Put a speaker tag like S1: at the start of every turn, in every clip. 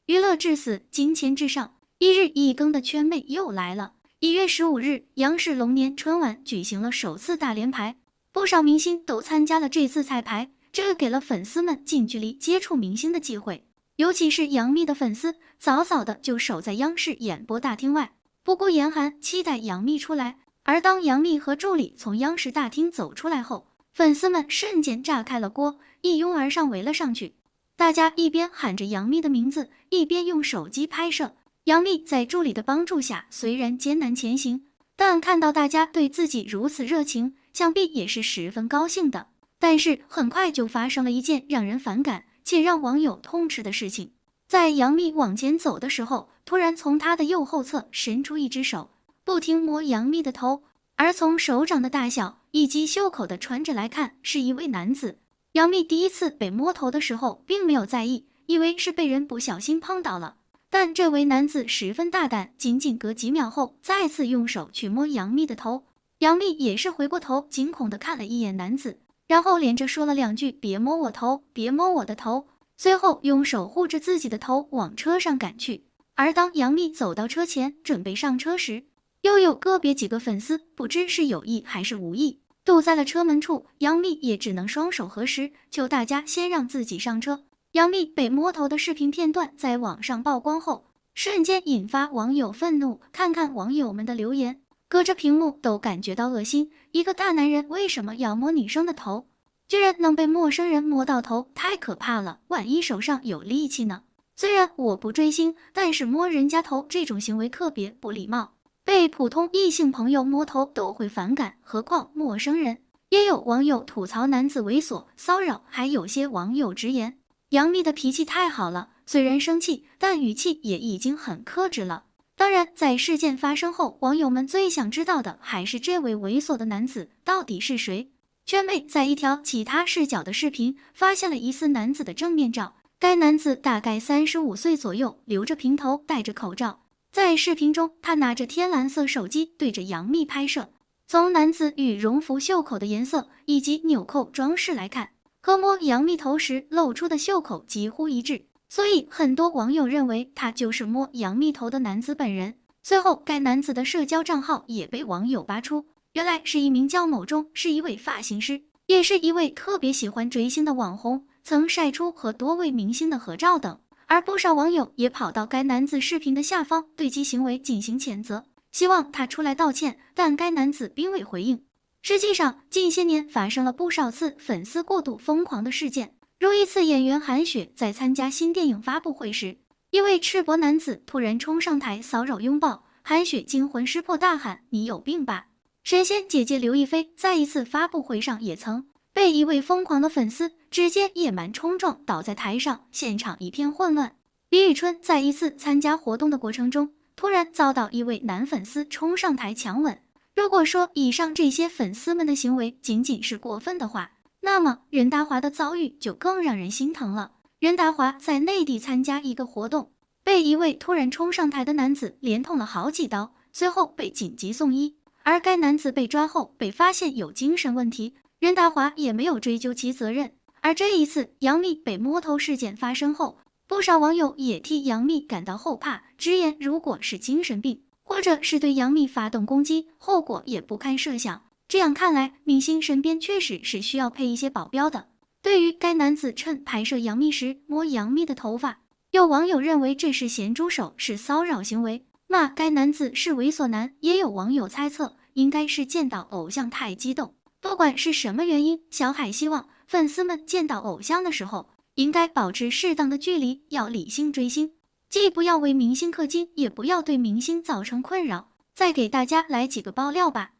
S1: 娱乐至死，金钱至上。一日一更的圈妹又来了。1月15日，央视龙年春晚举行了首次大连排，不少明星都参加了这次彩排，这给了粉丝们近距离接触明星的机会。尤其是杨幂的粉丝，早早的就守在央视演播大厅外，不顾严寒，期待杨幂出来。而当杨幂和助理从央视大厅走出来后，粉丝们瞬间炸开了锅，一拥而上围了上去。大家一边喊着杨幂的名字，一边用手机拍摄。杨幂在助理的帮助下，虽然艰难前行，但看到大家对自己如此热情，想必也是十分高兴的。但是很快就发生了一件让人反感且让网友痛斥的事情。在杨幂往前走的时候，突然从她的右后侧伸出一只手，不停摸杨幂的头，而从手掌的大小以及袖口的穿着来看，是一位男子。杨幂第一次被摸头的时候并没有在意，以为是被人不小心碰到了。但这位男子十分大胆，仅仅隔几秒后再次用手去摸杨幂的头。杨幂也是回过头，惊恐地看了一眼男子，然后连着说了两句别摸我头，别摸我的头，随后用手护着自己的头往车上赶去。而当杨幂走到车前准备上车时，又有个别几个粉丝不知是有意还是无意堵在了车门处，杨幂也只能双手合十，求大家先让自己上车。杨幂被摸头的视频片段在网上曝光后，瞬间引发网友愤怒。看看网友们的留言，隔着屏幕都感觉到恶心。一个大男人为什么要摸女生的头？居然能被陌生人摸到头，太可怕了！万一手上有力气呢？虽然我不追星，但是摸人家头这种行为特别不礼貌，被普通异性朋友摸头都会反感，何况陌生人。也有网友吐槽男子猥琐骚扰，还有些网友直言杨幂的脾气太好了，虽然生气，但语气也已经很克制了。当然，在事件发生后，网友们最想知道的还是这位猥琐的男子到底是谁。圈妹在一条其他视角的视频发现了疑似男子的正面照，该男子大概35岁左右，留着平头，戴着口罩。在视频中，他拿着天蓝色手机对着杨幂拍摄。从男子与绒服袖口的颜色以及纽扣装饰来看，和摸杨幂头时露出的袖口几乎一致，所以很多网友认为他就是摸杨幂头的男子本人。随后，该男子的社交账号也被网友扒出，原来是一名叫某中，是一位发型师，也是一位特别喜欢追星的网红，曾晒出和多位明星的合照等。而不少网友也跑到该男子视频的下方对其行为进行谴责，希望他出来道歉，但该男子并未回应。实际上，近些年发生了不少次粉丝过度疯狂的事件，如一次演员韩雪在参加新电影发布会时，一位赤膊男子突然冲上台骚扰拥抱，韩雪惊魂失魄大喊你有病吧。神仙姐姐刘亦菲在一次发布会上也曾被一位疯狂的粉丝直接野蛮冲撞倒在台上，现场一片混乱。李宇春在一次参加活动的过程中，突然遭到一位男粉丝冲上台强吻。如果说以上这些粉丝们的行为仅仅是过分的话，那么任达华的遭遇就更让人心疼了。任达华在内地参加一个活动，被一位突然冲上台的男子连捅了好几刀，随后被紧急送医。而该男子被抓后被发现有精神问题，任达华也没有追究其责任。而这一次杨幂被摸头事件发生后，不少网友也替杨幂感到后怕，直言如果是精神病，或者是对杨幂发动攻击，后果也不堪设想。这样看来，明星身边确实是需要配一些保镖的。对于该男子趁拍摄杨幂时摸杨幂的头发，有网友认为这是咸猪手，是骚扰行为，骂该男子是猥琐男。也有网友猜测，应该是见到偶像太激动。不管是什么原因，小海希望粉丝们见到偶像的时候，应该保持适当的距离，要理性追星，既不要为明星氪金，也不要对明星造成困扰。再给大家来几个爆料吧。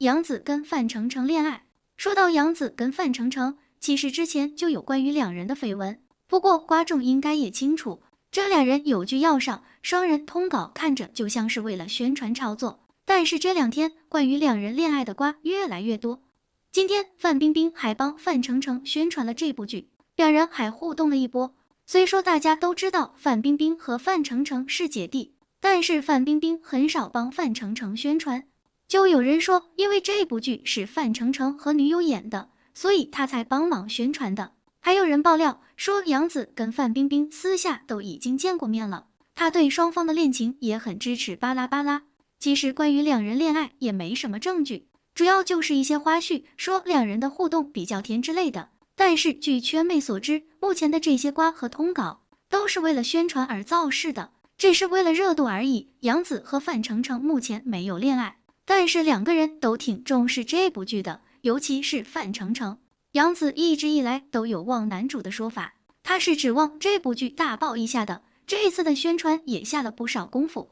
S1: 杨紫跟范丞丞恋爱。说到杨紫跟范丞丞，其实之前就有关于两人的绯闻，不过观众应该也清楚，这两人有句要上，双人通稿看着就像是为了宣传炒作。但是这两天关于两人恋爱的瓜越来越多。今天范冰冰还帮范丞丞宣传了这部剧，两人还互动了一波。虽说大家都知道范冰冰和范丞丞是姐弟，但是范冰冰很少帮范丞丞宣传。就有人说，因为这部剧是范丞丞和女友演的，所以他才帮忙宣传的。还有人爆料说杨紫跟范冰冰私下都已经见过面了，他对双方的恋情也很支持，巴拉巴拉。其实关于两人恋爱也没什么证据，主要就是一些花絮，说两人的互动比较甜之类的。但是据圈妹所知，目前的这些瓜和通稿都是为了宣传而造势的，只是为了热度而已。杨紫和范丞丞目前没有恋爱，但是两个人都挺重视这部剧的，尤其是范丞丞。杨紫一直以来都有望男主的说法，他是指望这部剧大爆一下的，这一次的宣传也下了不少功夫。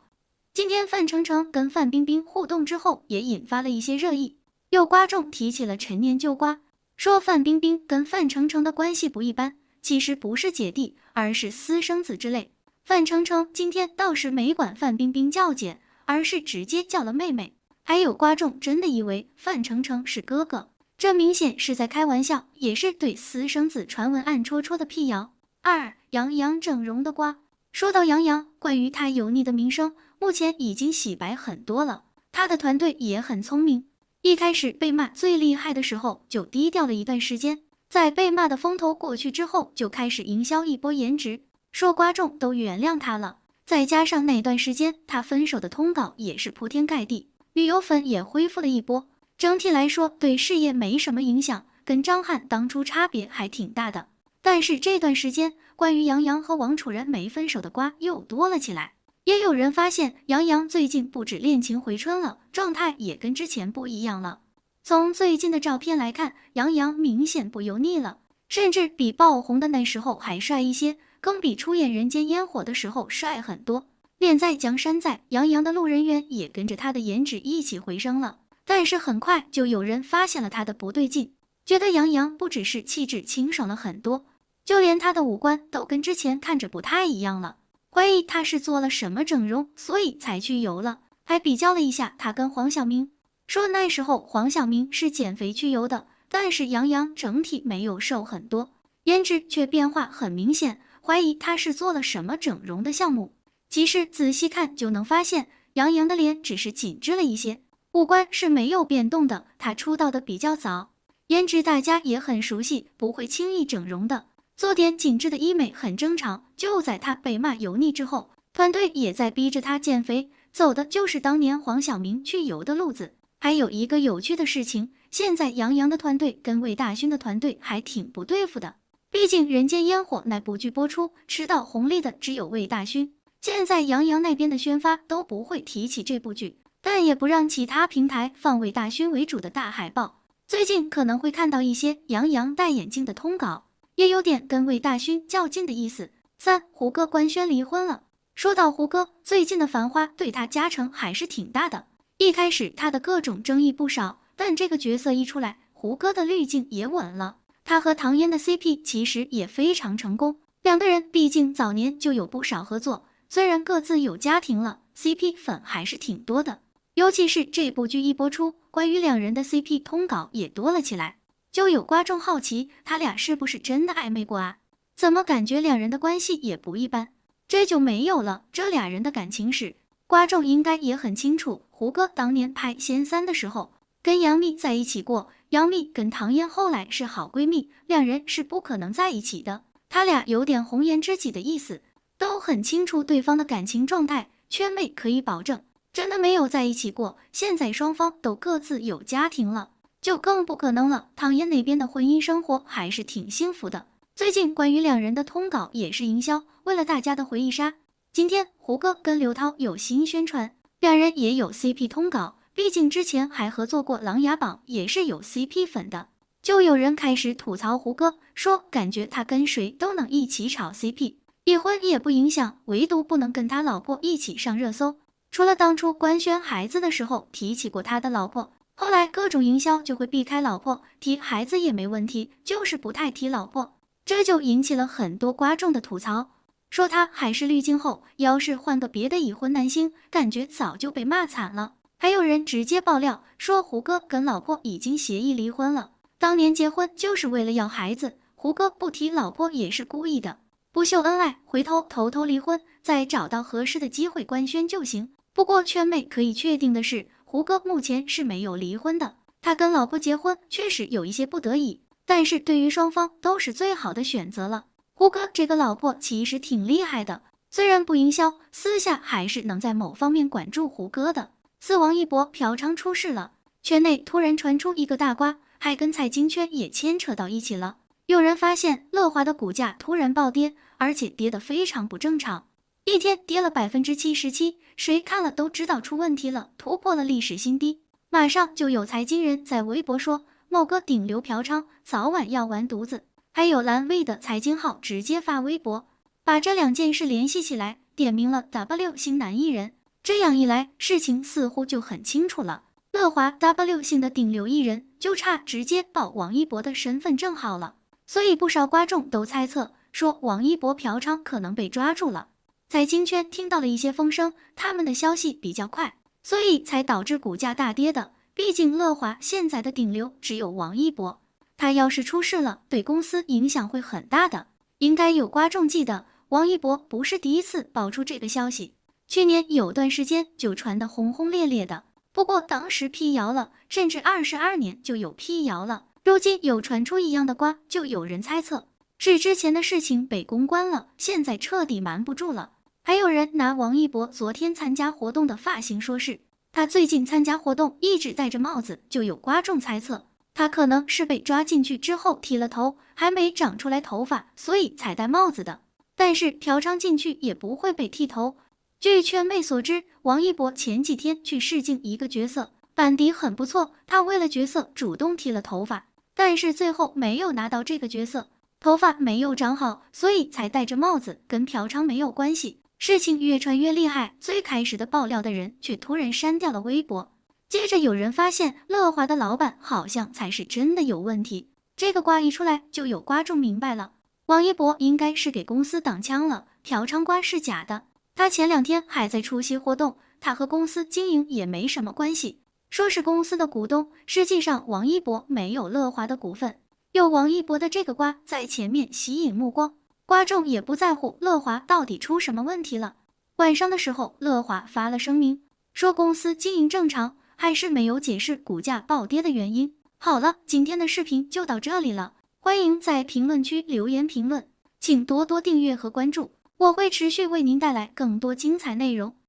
S1: 今天范丞丞跟范冰冰互动之后，也引发了一些热议。有瓜众提起了陈年旧瓜，说范冰冰跟范丞丞的关系不一般，其实不是姐弟，而是私生子之类。范丞丞今天倒是没管范冰冰叫姐，而是直接叫了妹妹。还有瓜众真的以为范丞丞是哥哥，这明显是在开玩笑，也是对私生子传闻暗戳戳的辟谣。二，杨洋整容的瓜。说到杨洋，关于他油腻的名声，目前已经洗白很多了。他的团队也很聪明，一开始被骂最厉害的时候就低调了一段时间，在被骂的风头过去之后，就开始营销一波颜值，说瓜众都原谅他了。再加上那段时间他分手的通稿也是铺天盖地，女友粉也恢复了一波。整体来说对事业没什么影响，跟张翰当初差别还挺大的。但是这段时间关于杨洋和王楚然没分手的瓜又多了起来，也有人发现杨洋最近不止恋情回春了，状态也跟之前不一样了。从最近的照片来看，杨洋明显不油腻了，甚至比爆红的那时候还帅一些，更比出演《人间烟火》的时候帅很多。恋在江山在，杨洋的路人缘也跟着他的颜值一起回升了。但是很快就有人发现了他的不对劲，觉得杨洋不只是气质清爽了很多，就连他的五官都跟之前看着不太一样了，怀疑他是做了什么整容，所以才去油了。还比较了一下他跟黄晓明，说那时候黄晓明是减肥去油的，但是杨洋整体没有瘦很多，颜值却变化很明显，怀疑他是做了什么整容的项目。其实仔细看就能发现，杨洋的脸只是紧致了一些，五官是没有变动的。他出道的比较早，颜值大家也很熟悉，不会轻易整容的，做点紧致的医美很正常。就在他被骂油腻之后，团队也在逼着他减肥，走的就是当年黄晓明去油的路子。还有一个有趣的事情，现在杨洋的团队跟魏大勋的团队还挺不对付的，毕竟《人间烟火》那部剧播出，吃到红利的只有魏大勋。现在杨洋那边的宣发都不会提起这部剧，但也不让其他平台放魏大勋为主的大海报。最近可能会看到一些杨洋戴眼镜的通稿，也有点跟魏大勋较劲的意思。三，胡歌官宣离婚了。说到胡歌，最近的繁花对他加成还是挺大的。一开始他的各种争议不少，但这个角色一出来，胡歌的滤镜也稳了。他和唐嫣的 CP 其实也非常成功，两个人毕竟早年就有不少合作，虽然各自有家庭了， CP 粉还是挺多的。尤其是这部剧一播出，关于两人的 CP 通稿也多了起来，就有观众好奇他俩是不是真的暧昧过啊？怎么感觉两人的关系也不一般？这就没有了，这俩人的感情史，观众应该也很清楚。胡歌当年拍《仙三》的时候，跟杨幂在一起过，杨幂跟唐嫣后来是好闺蜜，两人是不可能在一起的。他俩有点红颜知己的意思，都很清楚对方的感情状态，圈妹可以保证，真的没有在一起过。现在双方都各自有家庭了，就更不可能了。唐嫣那边的婚姻生活还是挺幸福的。最近关于两人的通稿也是营销，为了大家的回忆杀。今天胡歌跟刘涛有新宣传，两人也有 CP 通稿，毕竟之前还合作过《琅琊榜》，也是有 CP 粉的。就有人开始吐槽胡歌，说感觉他跟谁都能一起炒 CP， 离婚也不影响，唯独不能跟他老婆一起上热搜。除了当初官宣孩子的时候提起过他的老婆，后来各种营销就会避开老婆，提孩子也没问题，就是不太提老婆。这就引起了很多观众的吐槽，说他还是滤镜后，要是换个别的已婚男星，感觉早就被骂惨了。还有人直接爆料说胡歌跟老婆已经协议离婚了，当年结婚就是为了要孩子，胡歌不提老婆也是故意的，不秀恩爱，回头偷偷离婚，再找到合适的机会官宣就行。不过圈妹可以确定的是，胡歌目前是没有离婚的，他跟老婆结婚确实有一些不得已，但是对于双方都是最好的选择了。胡歌这个老婆其实挺厉害的，虽然不营销，私下还是能在某方面管住胡歌的。自王一博嫖娼出事了，圈内突然传出一个大瓜，还跟财经圈也牵扯到一起了。有人发现乐华的股价突然暴跌，而且跌得非常不正常，一天跌了77%，谁看了都知道出问题了，突破了历史新低。马上就有财经人在微博说某个顶流嫖娼，早晚要完犊子。还有蓝 V 的财经号直接发微博，把这两件事联系起来，点名了 W 姓男艺人。这样一来，事情似乎就很清楚了。乐华 W 姓的顶流艺人，就差直接报王一博的身份证号了。所以不少观众都猜测说王一博嫖娼可能被抓住了。财经圈听到了一些风声，他们的消息比较快，所以才导致股价大跌的。毕竟乐华现在的顶流只有王一博，他要是出事了，对公司影响会很大的。应该有观众记得，王一博不是第一次爆出这个消息，去年有段时间就传得轰轰烈烈的，不过当时辟谣了，甚至22年就有辟谣了。如今有传出一样的瓜，就有人猜测是之前的事情被公关了，现在彻底瞒不住了。还有人拿王一博昨天参加活动的发型说事，他最近参加活动一直戴着帽子，就有观众猜测他可能是被抓进去之后剃了头，还没长出来头发，所以才戴帽子的。但是嫖娼进去也不会被剃头。据圈妹所知，王一博前几天去试镜一个角色，班底很不错，他为了角色主动剃了头发，但是最后没有拿到这个角色，头发没有长好，所以才戴着帽子，跟嫖娼没有关系。事情越传越厉害，最开始的爆料的人却突然删掉了微博。接着有人发现乐华的老板好像才是真的有问题，这个瓜一出来，就有观众明白了，王一博应该是给公司挡枪了，嫖娼瓜是假的。他前2天还在出席活动，他和公司经营也没什么关系，说是公司的股东，实际上王一博没有乐华的股份。有王一博的这个瓜在前面吸引目光，观众也不在乎乐华到底出什么问题了。晚上的时候，乐华发了声明，说公司经营正常，还是没有解释股价暴跌的原因。好了，今天的视频就到这里了，欢迎在评论区留言评论，请多多订阅和关注，我会持续为您带来更多精彩内容。